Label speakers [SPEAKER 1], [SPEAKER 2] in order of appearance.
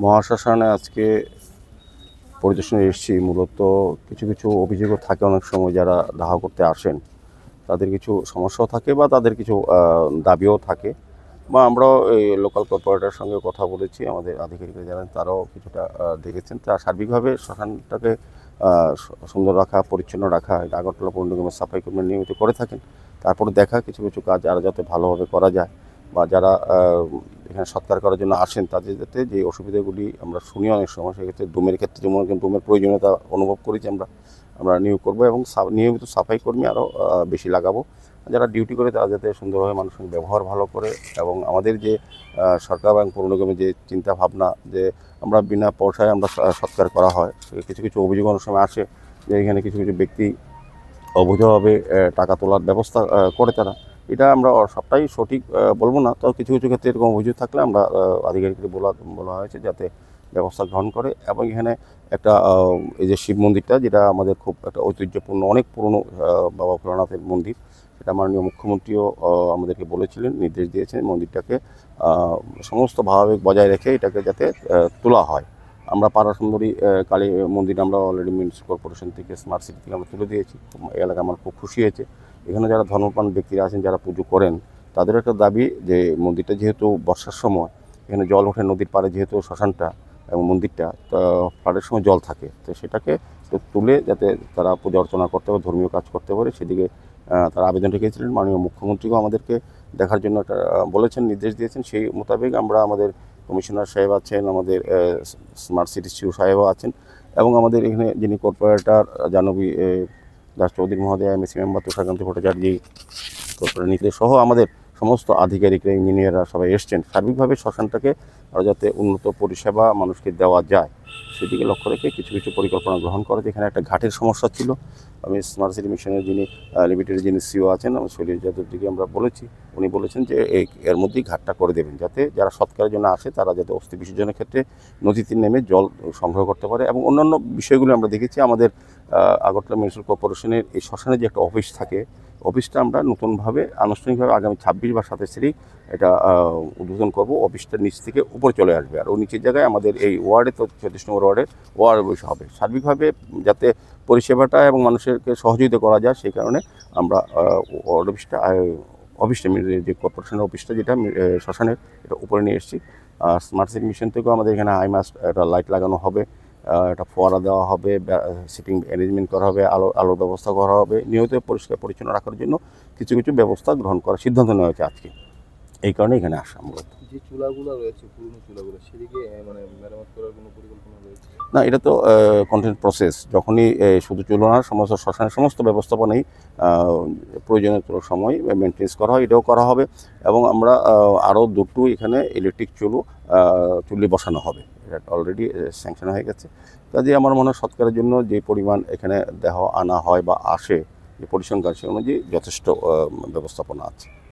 [SPEAKER 1] মহাশ্মশানে আজকে পরিদর্শনে এসেছি। মূলত কিছু কিছু অভিযোগও থাকে অনেক সময়, যারা দাহ করতে আসেন তাদের কিছু সমস্যাও থাকে বা তাদের কিছু দাবিও থাকে, বা আমরাও এই লোকাল কর্পোরেটরের সঙ্গে কথা বলেছি, আমাদের আধিকারিকরা জানেন, তারাও কিছুটা দেখেছেন। তা সার্বিকভাবে শ্মশানটাকে সুন্দর রাখা, পরিচ্ছন্ন রাখা, এটা আগরতলা পৌর নিগমের সাফাই কর্মী নিয়মিত করে থাকেন। তারপরে দেখা কিছু কিছু কাজ আরও যাতে ভালোভাবে করা যায়, বা যারা এখানে সৎকার করার জন্য আসেন তাদের যাতে যে অসুবিধাগুলি আমরা শুনি অনেক সময়, সেক্ষেত্রে ডোমের ক্ষেত্রে যেমন ডোমের প্রয়োজনীয়তা অনুভব করি যে আমরা নিয়োগ করবো, এবং নিয়মিত সাফাই কর্মী আরও বেশি লাগাবো। যারা ডিউটি করে তারা যাতে সুন্দরভাবে মানুষের সঙ্গে ব্যবহার ভালো করে, এবং আমাদের যে সরকার এবং পৌর নিগমের যে চিন্তা ভাবনা যে আমরা বিনা পয়সায় আমরা সৎকার করা হয়, কিছু কিছু অভিযোগ অনেক সময় আসে যে এখানে কিছু কিছু ব্যক্তি অবৈধভাবে টাকা তোলার ব্যবস্থা করে তারা। এটা আমরা সবটাই সঠিক বলবো না, তো কিছু কিছু ক্ষেত্রে এরকম অভিযোগ থাকলে আমরা আধিকারিকদের বলা হয়েছে যাতে ব্যবস্থা গ্রহণ করে। এবং এখানে একটা এই যে শিব মন্দিরটা, যেটা আমাদের খুব একটা ঐতিহ্যপূর্ণ, অনেক পুরনো বাবা ভোলানাথের মন্দির, সেটা মাননীয় মুখ্যমন্ত্রীও আমাদেরকে বলেছিলেন, নির্দেশ দিয়েছেন মন্দিরটাকে সমস্ত ভাবাবেগ বজায় রেখে এটাকে যাতে তোলা হয়। আমরা পাড়া সুন্দরী কালী মন্দির আমরা অলরেডি মিউনিসিপাল কর্পোরেশন থেকে, স্মার্ট সিটি থেকে আমরা তুলে দিয়েছি। এই এলাকা আমার খুব খুশি হয়েছে। এখানে যারা ধর্মপ্রাণ ব্যক্তিরা আছেন, যারা পুজো করেন, তাদের একটা দাবি যে মন্দিরটা যেহেতু বর্ষার সময় এখানে জল ওঠে, নদীর পাড়ে যেহেতু শ্মশানটা এবং মন্দিরটা, তো ফ্লাডের সময় জল থাকে, তো সেটাকে তুলে যাতে তারা পূজা অর্চনা করতে পারে, ধর্মীয় কাজ করতে পারে, সেদিকে তারা আবেদন রেখেছিলেন। মাননীয় মুখ্যমন্ত্রীও আমাদেরকে দেখার জন্য একটা বলেছেন, নির্দেশ দিয়েছেন। সেই মোতাবেক আমরা, আমাদের কমিশনার সাহেব আছেন, আমাদের স্মার্ট সিটি সিও সাহেবও আছেন, এবং আমাদের এখানে যিনি কর্পোরেটর জাহ্নবী দাস চৌধুরী মহোদয়, MAC member Tusharkanti Bhattacharya, corporate নীতি সহ আমাদের সমস্ত আধিকারিকরা, ইঞ্জিনিয়াররা সবাই এসছেন। সার্বিকভাবে শ্মশানটাকে আরও যাতে উন্নত পরিষেবা মানুষকে দেওয়া যায়, সেদিকে লক্ষ্য রেখে কিছু কিছু পরিকল্পনা গ্রহণ করে। যেখানে একটা ঘাটের সমস্যা ছিল, আমি স্মার্ট সিটি মিশনের যিনি লিমিটেড যিনি সিও আছেন, শৈলেশ যাদবজিকে আমরা বলেছি, উনি বলেছেন যে এর মধ্যেই ঘাটটা করে দেবেন, যাতে যারা সৎকারের জন্য আসে তারা যাতে অস্থি বিসর্জনের ক্ষেত্রে নদীতে নেমে জল সংগ্রহ করতে পারে। এবং অন্যান্য বিষয়গুলো আমরা দেখেছি। আমাদের আগরতলা মিউনিসিপাল কর্পোরেশনের এই শ্মশানে যে একটা অফিস থাকে, অফিসটা আমরা নতুনভাবে আনুষ্ঠানিকভাবে আগামী 26 বা 27 তারিখ এটা উদ্বোধন করব। অফিসটা নিচ থেকে উপরে চলে আসবে, আর ওই নিচের জায়গায় আমাদের এই ওয়ার্ডে, তো 34 নম্বর ওয়ার্ড অফিস হবে। সার্বিকভাবে যাতে পরিষেবাটা এবং মানুষেরকে সহযোগিতা করা যায়, সেই কারণে আমরা ওয়ার্ড অফিসটা যে কর্পোরেশনের অফিসটা, যেটা শ্মশানের, এটা উপরে নিয়ে এসেছি। আর স্মার্ট সিটি মিশন থেকেও আমাদের এখানে হাইমাস্ট একটা লাইট লাগানো হবে, একটা ফোয়ারা দেওয়া হবে, সিটিং অ্যারেঞ্জমেন্ট করা হবে, আলোর ব্যবস্থা করা হবে। নিয়মিত পরিষ্কার পরিচ্ছন্ন রাখার জন্য কিছু কিছু ব্যবস্থা গ্রহণ করার সিদ্ধান্ত নেওয়া হয়েছে আজকে। এই কারণে এখানে আসা মূলত।
[SPEAKER 2] যে চুলাগুলো রয়েছে, পুরনো চুলাগুলো, সেদিকে মানে মেরামত করার কোনো পরিকল্পনা রয়েছে?
[SPEAKER 1] না, এটা তো কন্টিনিউ প্রসেস। যখনই শুধু চুলো না, সমস্ত শ্মশানের সমস্ত ব্যবস্থাপনাই প্রয়োজনীয় সময় মেনটেন্স করা হয়, এটাও করা হবে। এবং আমরা আরও দুটো এখানে ইলেকট্রিক চুল্লি বসানো হবে, এটা অলরেডি স্যাংশন হয়ে গেছে। কাজে আমার মনে হয় সৎকারের জন্য যে পরিমাণ এখানে দেহ আনা হয় বা আসে, যে পরিসংখ্যান, সে অনুযায়ী যথেষ্ট ব্যবস্থাপনা আছে।